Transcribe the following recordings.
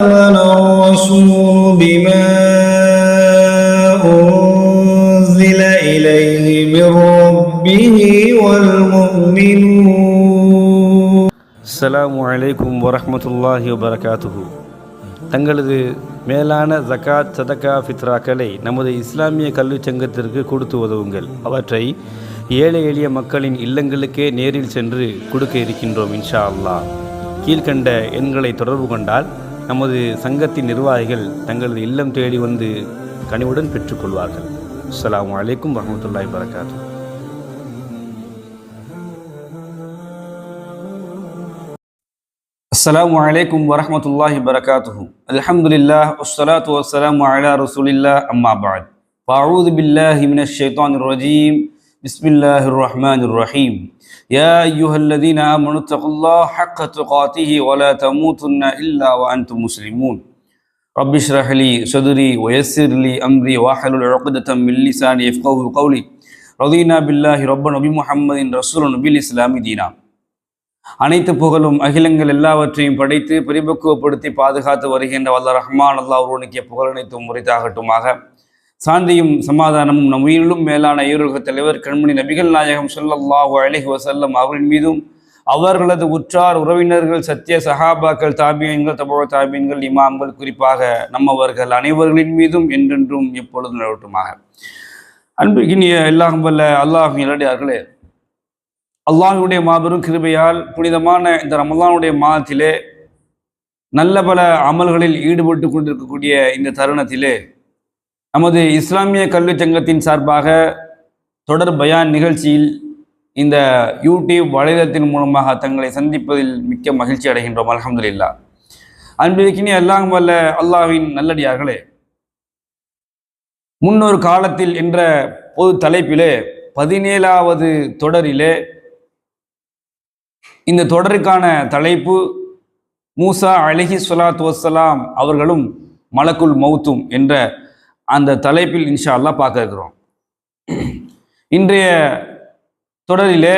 آمن الرسول بما أنزل إليه من ربه والمؤمنون. السلام عليكم ورحمة الله وبركاته. தங்களது மேலான ஜகாத் சதகா ஃபித்ராக்களை நமது இஸ்லாமிய கல்விச் சங்கத்திற்கு கொடுத்து உதவுங்கள். அவற்றை ஏழை எளிய மக்களின் இல்லங்களுக்கே நேரில் சென்று கொடுக்க இருக்கின்றோம் இன்ஷா அல்லாஹ். கீழ்கண்ட எண்களை தொடர்பு கொண்டால் நமது சங்கத்தின் நிர்வாகிகள் தங்களது இல்லம் தேடி வந்து கனிவுடன் பெற்றுக்கொள்வார்கள். அஸ்ஸலாமு அலைக்கும் வரஹ்மத்துல்லாஹி வபரகாத்துஹு. அஸ்ஸலாமு அலைக்கும் வரஹ்மத்துல்லாஹி வபரகாத்துஹு. அல்ஹம்துலில்லாஹ் வஸ்ஸலாத்து வஸ்ஸலாமு அலா ரசூலில்லாஹ் அம்மா பஅத். ஃபஅஊது பில்லாஹி மினஷ் ஷைத்தானிர் ரஜீம். பிஸ்மில்லாஹிர் ரஹ்மானிர் ரஹீம். யா அய்யுஹல்லதீன ஆமனு தகுல்லாஹ ஹக்க துகாத்திஹி வ லா தமூதுன்ன இல்லா வ அன்தும் முஸ்லிமூன். ரப்பி இஷ்ரஹ் லி ஸத்ரி வ யஸ்ஸிர் லி அம்ரி வஹ்லுல் உக்ததம் மின் லிசானி யஃப்கஹு கௌலி. ரதீனா பில்லாஹி ரப்பன் வ பி முஹம்மதின் ரசூலன் பில் இஸ்லாமி தீனா. அனைத்து புகழும் அகிலங்கள் எல்லாவற்றையும் படைத்து பரிபக்குவப்படுத்தி பாதுகாத்து வருகின்ற வல்ல ரஹ்மான் அல்லாஹ் ஒருவனுக்கே புகழ் அனைத்தும் முறைத்தாகட்டுமாக. சாந்தியும் சமாதானமும் நம் உயிரிலும் மேலான ஈருலக தலைவர் கண்மணி நபிகள் நாயகம் ஸல்லல்லாஹு அலைஹி வஸல்லம் அவரின் மீதும் அவர்களது உற்றார் உறவினர்கள் சத்திய சஹாபாக்கள் தாபியன்கள் தபுஅ தாபியன்கள் இமாம்கள் குறிப்பாக நம்மவர்கள் அனைவர்களின் மீதும் என்றென்றும் எப்பொழுதும் நிலவட்டுமாக. அன்புக்கினிய எல்லாம் வல்ல அல்லாஹ்வின் நல்லடியார்களே, அல்லாஹ்வுடைய மாபெரும் கிருபையால் புனிதமான இந்த ரமலானுடைய மாதத்திலே நல்ல பல அமல்களில் ஈடுபட்டு கொண்டிருக்கக்கூடிய இந்த தருணத்திலே நமது இஸ்லாமிய கல்வி சங்கத்தின் சார்பாக தொடர் பயான் நிகழ்ச்சியில் இந்த யூடியூப் வலைதளத்தின் மூலமாக தங்களை சந்திப்பதில் மிக்க மகிழ்ச்சி அடைகின்றோம். அல்ஹம்துலில்லாஹ். அன்பிற்கினிய எல்லாம் வல்ல அல்லாஹ்வின் நல்லடியார்களே, முன்னொரு காலத்தில் என்ற பொது தலைப்பிலே 17வது தொடரிலே இந்த தொடருக்கான தலைப்பு மூசா அலைஹி ஸலாத்து வஸ்ஸலாம் அவர்களும் மலக்குல் மௌத்தும் என்ற அந்த தலைப்பில் இன்ஷா அல்லாஹ் பார்க்க இருக்கிறோம். இன்றைய தொடரிலே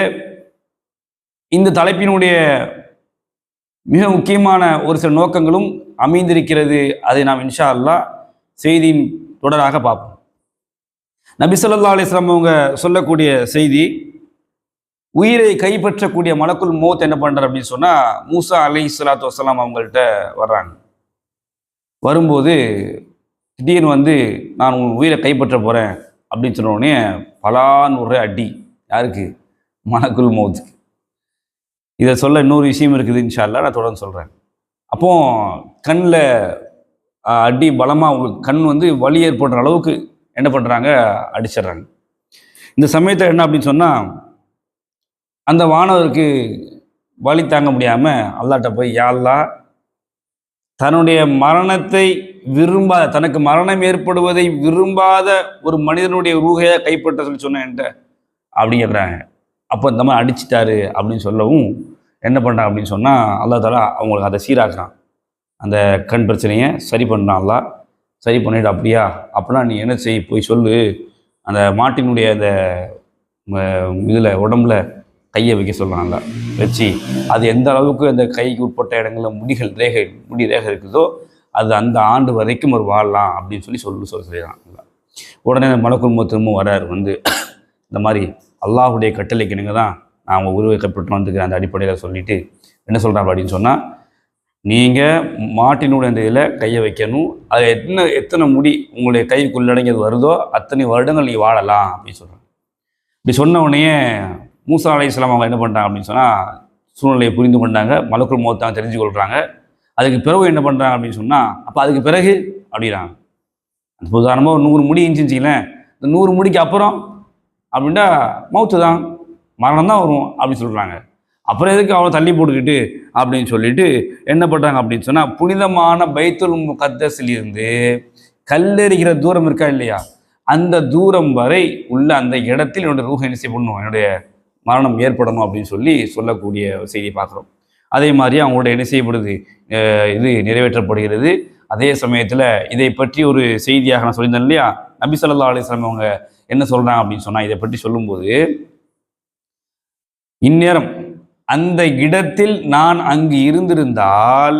இந்த தலைப்பினுடைய மிக முக்கியமான ஒரு சில நோக்கங்களும் அமைந்திருக்கிறது. அதை நாம் இன்ஷா அல்லாஹ் செய்தியின் தொடராக பார்ப்போம். நபி ஸல்லல்லாஹு அலைஹி வஸல்லம் அவங்க சொல்லக்கூடிய செய்தி, உயிரை கைப்பற்றக்கூடிய மலக்குல் மௌத் என்ன பண்றார் அப்படின்னு சொன்னா, மூசா அலைஹி ஸலாத்து வஸ்ஸலாம் அவங்கள்ட்ட வர்றாங்க. வரும்போது திடீர்னு வந்து நான் உன் உயிரை கைப்பற்ற போறேன் அப்படின்னு சொன்ன உடனே பலான்னு ஒரு அடி. யாருக்கு? மலக்குல் மௌத்துக்கு. இதை சொல்ல இன்னொரு விஷயம் இருக்குது இன்ஷா அல்லாஹ், நான் தொடர்ந்து சொல்றேன். அப்போ கண்ணில் அடி பலமா, உங்களுக்கு கண் வந்து வலி ஏற்படுற அளவுக்கு என்ன பண்றாங்க, அடிச்சிடுறாங்க. இந்த சமயத்தில் என்ன அப்படின்னு சொன்னா, அந்த வானவருக்கு வலி தாங்க முடியாம அல்லாஹ்ட்ட போய், யா அல்லாஹ், தன்னுடைய மரணத்தை விரும்பாத, தனக்கு மரணம் ஏற்படுவதை விரும்பாத ஒரு மனிதனுடைய ரூஹையை கைப்பற்ற சொல்லி சொன்னேன் என்கிட்ட அப்படின்னு கேட்குறாங்க. அப்போ இந்த மாதிரி அடிச்சிட்டாரு அப்படின்னு சொல்லவும் என்ன பண்ணுறான் அப்படின்னு சொன்னால், அல்லாஹ் தஆலா அவங்களுக்கு அதை சீராக்குறான். அந்த கண் பிரச்சனையை சரி பண்ணுறான் அல்லாஹ். சரி பண்ணிட்டு, அப்படியா, அப்படின்னா நீ என்ன செய், போய் சொல்லு, அந்த மாட்டினுடைய அந்த இதில் உடம்புல கையை வைக்க சொல்கிறாங்க. வச்சு அது எந்த அளவுக்கு அந்த கைக்கு உட்பட்ட இடங்களில் முடி ரேகை இருக்குதோ அது அந்த ஆண்டு வரைக்கும் ஒரு வாழலாம் அப்படின்னு சொல்லிடுறாங்க. உடனே மலக்குல் மௌத் திரும்ப வராரு. வந்து இந்த மாதிரி அல்லாஹுடைய கட்டளைக்கு நீங்கள் தான் நான் அவங்க உருவை கைப்பற்று வந்துக்கிறேன் அந்த அடிப்படையில் சொல்லிட்டு என்ன சொல்கிறாங்க அப்படின்னு சொன்னால், நீங்கள் மாட்டினுடைய அந்த இதில் கையை வைக்கணும், அது எத்தனை முடி உங்களுடைய கைக்குள்ளடங்கியது வருதோ அத்தனை வருடங்கள் நீ வாழலாம் அப்படின்னு சொல்கிறாங்க. இப்படி சொன்ன உடனே மூசா அலைஹிஸ்ஸலாம் அவங்க என்ன பண்ணுறாங்க அப்படின்னு சொன்னால், சூழ்நிலையை புரிந்து கொண்டாங்க. மலக்குல் மௌத் தான் தெரிஞ்சு கொள்கிறாங்க. அதுக்கு பிறகு என்ன பண்ணுறாங்க அப்படின்னு சொன்னால், அப்போ அதுக்கு பிறகு அப்படிறாங்க. அந்த உதாரணமாக ஒரு 100 முடி இருந்துச்சுங்களேன், இந்த 100 முடிக்கு அப்புறம் அப்படின்ட்டா மௌத்து தான், மரணம் தான் வரும் அப்படின்னு சொல்கிறாங்க. அப்புறம் எதுக்கு அவ்வளோ தள்ளி போட்டுக்கிட்டு அப்படின்னு சொல்லிட்டு என்ன பண்ணுறாங்க அப்படின்னு சொன்னால், புனிதமான பைத்துல் முகத்தஸிலிருந்து கல்லெறிகிற தூரம் இருக்கா இல்லையா, அந்த தூரம் வரை உள்ள அந்த இடத்தில் என்னுடைய ரூஹை என்ன செய்யணும், என்னுடைய மரணம் ஏற்படணும் அப்படின்னு சொல்லக்கூடிய செய்தியை பார்க்குறோம். அதே மாதிரி அவங்களோட என்ன செய்யப்படுது, இது நிறைவேற்றப்படுகிறது. அதே சமயத்தில் இதை பற்றி ஒரு செய்தியாக நான் சொல்லியிருந்தேன் இல்லையா, நபி ஸல்லல்லாஹு அலைஹி வஸல்லம் அவங்க என்ன சொல்கிறாங்க அப்படின்னு சொன்னால், இதை பற்றி சொல்லும்போது, இந்நேரம் அந்த இடத்தில் நான் அங்கு இருந்திருந்தால்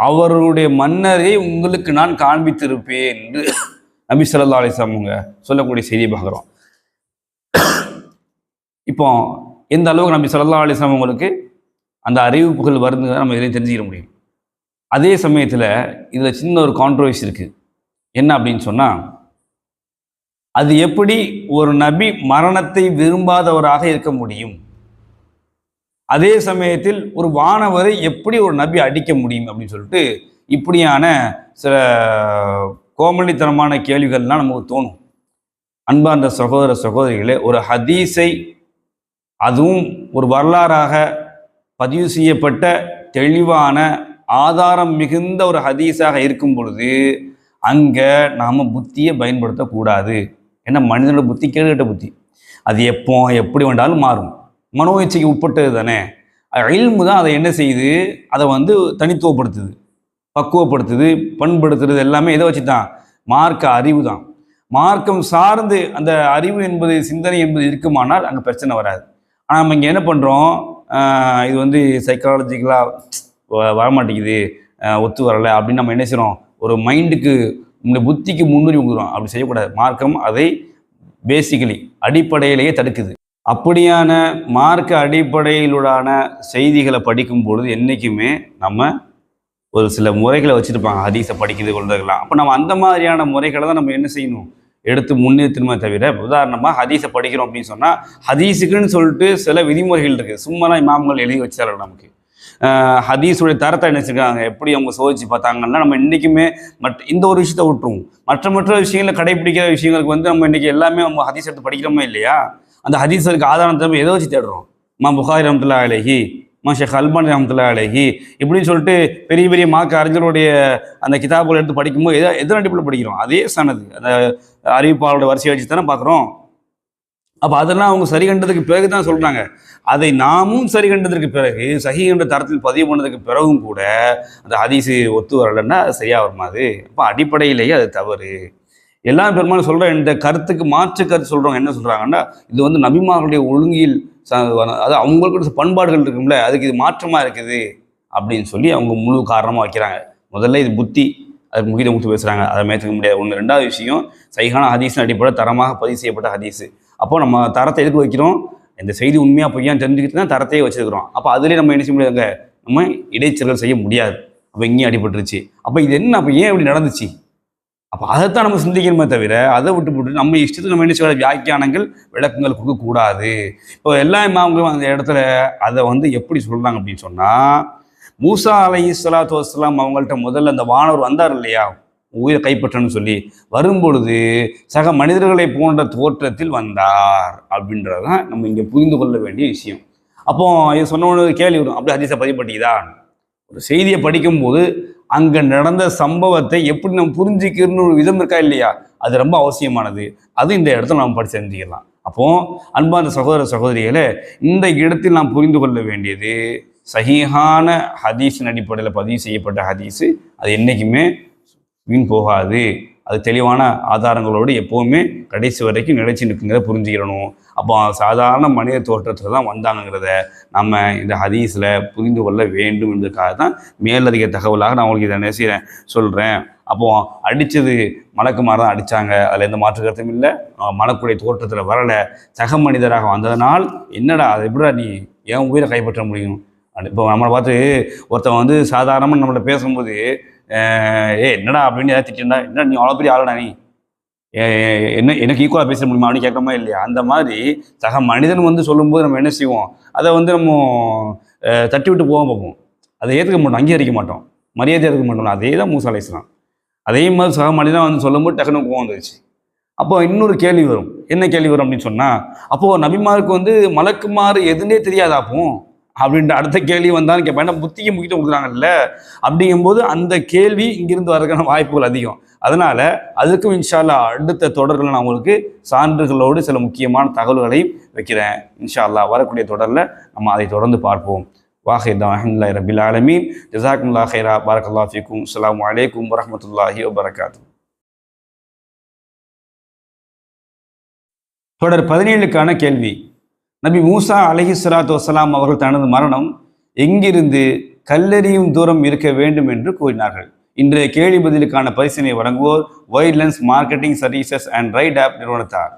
அவருடைய மன்னரை உங்களுக்கு நான் காண்பித்திருப்பேன் என்று நபி ஸல்லல்லாஹு அலைஹி வஸல்லம் அவங்க சொல்லக்கூடிய செய்தியை பார்க்குறோம். இப்போ எந்த அளவுக்கு நபி ஸல்லல்லாஹு அலைஹி வஸல்லம் உங்களுக்கு அந்த அறிவிப்புகள் வருதுங்கிறத நம்ம இதிலையும் தெரிஞ்சுக்க முடியும். அதே சமயத்தில் இதில் சின்ன ஒரு கான்ட்ரவர்சி இருக்குது. என்ன அப்படின்னு சொன்னால், அது எப்படி ஒரு நபி மரணத்தை விரும்பாதவராக இருக்க முடியும்? அதே சமயத்தில் ஒரு வானவரை எப்படி ஒரு நபி அடிக்க முடியும் அப்படின்னு சொல்லிட்டு இப்படியான சில கோமளித்தனமான கேள்விகள்லாம் நமக்கு தோணும். அன்பார்ந்த சகோதர சகோதரிகளே, ஒரு ஹதீஸை அதுவும் ஒரு வரலாறாக பதிவு செய்யப்பட்ட தெளிவான ஆதாரம் மிகுந்த ஒரு ஹதீஸாக இருக்கும் பொழுது அங்கே நாம் புத்தியை பயன்படுத்தக்கூடாது. ஏன்னா மனிதனோட புத்தி கேடுகட்ட புத்தி, அது எப்போ எப்படி வேண்டாலும் மாறும். மனோயிச்சைக்கு உட்பட்டது தானே. இல்மு தான் அதை என்ன செய்யுது, அதை தனித்துவப்படுத்துது, பக்குவப்படுத்துது, பண்படுத்துறது எல்லாமே எதை வச்சு தான்? மார்க்க அறிவு தான். மார்க்கம் சார்ந்து அந்த அறிவு என்பது, சிந்தனை என்பது இருக்குமானால் அங்கே பிரச்சனை வராது. ஆனால் நம்ம இங்கே என்ன பண்ணுறோம், இது சைக்காலஜிக்கலாக வரமாட்டேங்குது, ஒத்து வரலை அப்படின்னு நம்ம என்ன செய்கிறோம், ஒரு மைண்டுக்கு, நம்முடைய புத்திக்கு முன்னுரிமை கொடுக்குறோம். அப்படி செய்யக்கூடாது. மார்க்கம் அதை பேசிக்கலி அடிப்படையிலேயே தடுக்குது. அப்படியான மார்க்க அடிப்படையிலான செய்திகளை படிக்கும் பொழுது என்றைக்குமே நம்ம ஒரு சில முறைகளை வச்சுருப்பாங்க ஹதீஸை படிக்கிறது கொள்றதுலாம். அப்போ நம்ம அந்த மாதிரியான முறைகளை தான் நம்ம என்ன செய்யணும், எடுத்து முன்னேற்றணுமே தவிர, உதாரணமாக ஹதீஸை படிக்கிறோம் அப்படின்னு சொன்னால் ஹதீஸுக்குன்னு சொல்லிட்டு சில விதிமுறைகள் இருக்குது. சும்மாலாம் இமாம்கள் எழுதி வச்சார்கள். நமக்கு ஹதீஸுடைய தரத்தை என்ன செஞ்சுருக்காங்க, எப்படி அவங்க சோதிச்சு பார்த்தாங்கன்னா நம்ம இன்றைக்குமே இந்த ஒரு விஷயத்தை விட்டுருவோம். மற்ற விஷயங்களை கடைபிடிக்கிற விஷயங்களுக்கு நம்ம இன்றைக்கி எல்லாமே நம்ம ஹதீஸ் எடுத்து படிக்கிறோமே இல்லையா? அந்த ஹதீஸுக்கு ஆதாரத்தை நம்ம எதை வச்சு தேடுறோம்? புகாரி ரஹ்மத்துல்லாஹி அலைஹி, ஷேக் அல்பானி ரஹ்மத்துல்லாஹி அலைஹி இப்படின்னு சொல்லிட்டு பெரிய பெரிய மார்க்க அறிஞருடைய அந்த கிதாபுகளை எடுத்து படிக்கும்போது எதன் அடிப்படையில் படிக்கிறோம்? அதே சனது, அந்த அறிவிப்பாளரோட வரிசையை வச்சு தானே பார்க்குறோம். அப்போ அதெல்லாம் அவங்க சரி கண்டதுக்கு பிறகு தான் சொல்கிறாங்க. அதை நாமும் சரி கண்டதற்கு பிறகு, சஹீஹ் என்ற தரத்தில் பதிவு பண்ணதுக்கு பிறகும் கூட அந்த ஹதீஸு ஒத்து வரலைன்னா அது சரியாக வருமாது. அப்போ அடிப்படையிலேயே அது தவறு. எல்லாம் பெரும்பாலும் சொல்கிற இந்த கருத்துக்கு மாற்று கருத்து சொல்கிறவங்க என்ன சொல்கிறாங்கன்னா, இது நபிமார்களுடைய ஒழுங்கில், அது அவங்களுக்கு பண்பாடுகள் இருக்கும்ல, அதுக்கு இது மாற்றமாக இருக்குது அப்படின்னு சொல்லி அவங்க முழு காரணமாக வைக்கிறாங்க. முதல்ல இது புத்தி, அதுக்கு முக்கியத்துவம் கொடுத்து பேசுகிறாங்க. அதை மேற்க முடியாது. ஒன்று. ரெண்டாவது விஷயம், சஹீஹான ஹதீஸின் அடிப்படையில் தரமாக பதிவு செய்யப்பட்ட ஹதீஸு. அப்போது நம்ம தரத்தை எதுக்கு வைக்கிறோம்? இந்த செய்தி உண்மையாக பொய்யான்னு தெரிஞ்சுக்கிட்டு தான் தரத்தையே வச்சுருக்கிறோம். அப்போ அதிலே நம்ம என்ன செய்ய முடியாதுங்க, நம்ம இடைச்சல்கள் செய்ய முடியாது. அப்போ இங்கேயும் அடிபட்டுருச்சு. அப்போ இது என்ன, அப்போ ஏன் இப்படி நடந்துச்சு? அப்போ அதைத்தான் நம்ம சிந்திக்கணுமே தவிர, அதை விட்டு நம்ம இஷ்டத்துக்கு நம்ம என்ன செய்ய வியாக்கியானங்கள், விளக்கங்கள் கொடுக்கக்கூடாது. இப்போ எல்லா இமாம்களும் அந்த இடத்துல அதை எப்படி சொல்கிறாங்க அப்படின்னு சொன்னால், மூசா அலைஹிஸ்ஸலாத்து வஸ்ஸலாம் அவங்கள்ட்ட முதல்ல அந்த வானவர் வந்தார் இல்லையா, உயிரை கைப்பற்றணும்னு சொல்லி வரும்பொழுது சக மனிதர்களை போன்ற தோற்றத்தில் வந்தார் அப்படின்றது தான் நம்ம இங்கே புரிந்து கொள்ள வேண்டிய விஷயம். அப்போ இது சொன்ன ஒரு கேள்வி வரும், அப்படி ஹதீஸை பதிவுபட்டிக்குதா? ஒரு செய்தியை படிக்கும்போது அங்கே நடந்த சம்பவத்தை எப்படி நம்ம புரிஞ்சுக்கிறன்னு ஒரு விதம் இருக்கா இல்லையா, அது ரொம்ப அவசியமானது. அது இந்த இடத்துல நம்ம படித்து தெரிஞ்சுக்கலாம். அப்போ அன்பார்ந்த சகோதர சகோதரிகளே, இந்த இடத்தில் நாம் புரிந்து கொள்ள வேண்டியது, சஹீஹான ஹதீஸின் அடிப்படையில் பதிவு செய்யப்பட்ட ஹதீஸு அது என்றைக்குமே வீண் போகாது. அது தெளிவான ஆதாரங்களோடு எப்போவுமே கடைசி வரைக்கும் நிலைச்சி நிற்குங்கிறத புரிஞ்சுக்கிறணும். அப்போ சாதாரண மனித தோற்றத்தில் தான் வந்தாங்கிறத நம்ம இந்த ஹதீஸில் புரிந்து கொள்ள வேண்டும் என்பதற்காக தான் மேலதிக தகவலாக நான் உங்களுக்கு இதை செய்கிறேன் சொல்கிறேன். அப்போது அடித்தது மலக்குமார் தான் அடித்தாங்க, அதில் எந்த மாற்று கருத்தும் இல்லை. மலக்குடைய தோற்றத்தில் வரலை, சக மனிதராக வந்ததனால் என்னடா அது எப்படிடா நீ ஏன் உயிரை கைப்பற்ற முடியும்? இப்போ நம்மளை பார்த்து ஒருத்தன் சாதாரணமாக நம்மளை பேசும்போது என்னடா அப்படின்னு ஏதாவது திட்டிருந்தா, என்ன நீ அவ்வளோ பெரிய ஆளடா, நீ எனக்கு ஈக்குவலாக பேச முடியுமா அப்படின்னு கேட்குறோமா இல்லையா? அந்த மாதிரி சக மனிதன் சொல்லும்போது நம்ம என்ன செய்வோம், அதை நம்ம தட்டி விட்டு போக பார்ப்போம். அதை ஏற்றுக்க மாட்டோம், அங்கீகரிக்க மாட்டோம், மரியாதை ஏற்றுக்க மாட்டோம். அதே தான் மூசா அலைஹிஸ்ஸலாம். அதே மாதிரி சக மனிதன் சொல்லும்போது டக்குனு கோவம் வந்துருச்சு. அப்போ இன்னொரு கேள்வி வரும். என்ன கேள்வி வரும் அப்படின்னு சொன்னால், அப்போது நபிமாருக்கு மலக்குமாறு எதுன்னே தெரியாதாப்போ அப்படின்ற அடுத்த கேள்வி வந்தாலும் கேட்பேன். புத்திக்கு முக்கியத்துவம் கொடுக்குறாங்கல்ல, அப்படிங்கும்போது அந்த கேள்வி இங்கிருந்து வரதுக்கான வாய்ப்புகள் அதிகம். அதனால் அதுக்கும் இன்ஷா அல்லாஹ் அடுத்த தொடர்களில் நான் உங்களுக்கு சான்றுகளோடு சில முக்கியமான தகவல்களையும் வைக்கிறேன். இன்ஷா அல்லாஹ் வரக்கூடிய தொடரில் நம்ம அதை தொடர்ந்து பார்ப்போம். வாஹிர் அல்ஹம்துலில்லாஹி ரப்பில் ஆலமீன். ஜஸாக்குமுல்லாஹ் ஹைரா. பாரக்கல்லாஹு ஃபீக்கும். அஸ்ஸலாமு அலைக்கும் வரஹ்மத்துல்லாஹி வபரகாத்துஹு. தொடர் 17க்கான கேள்வி. நபி மூசா அலைஹிஸ்ஸலாத்து வஸ்ஸலாம் அவர்கள் தனது மரணம் எங்கிருந்து கல்லெறியும் தூரம் இருக்க வேண்டும் என்று கூறினார்கள். இன்றைய கேள்வி பதிலுக்கான பரிசினை வழங்குவோர் Whitelens marketing services and Right App நிறுவனத்தார்.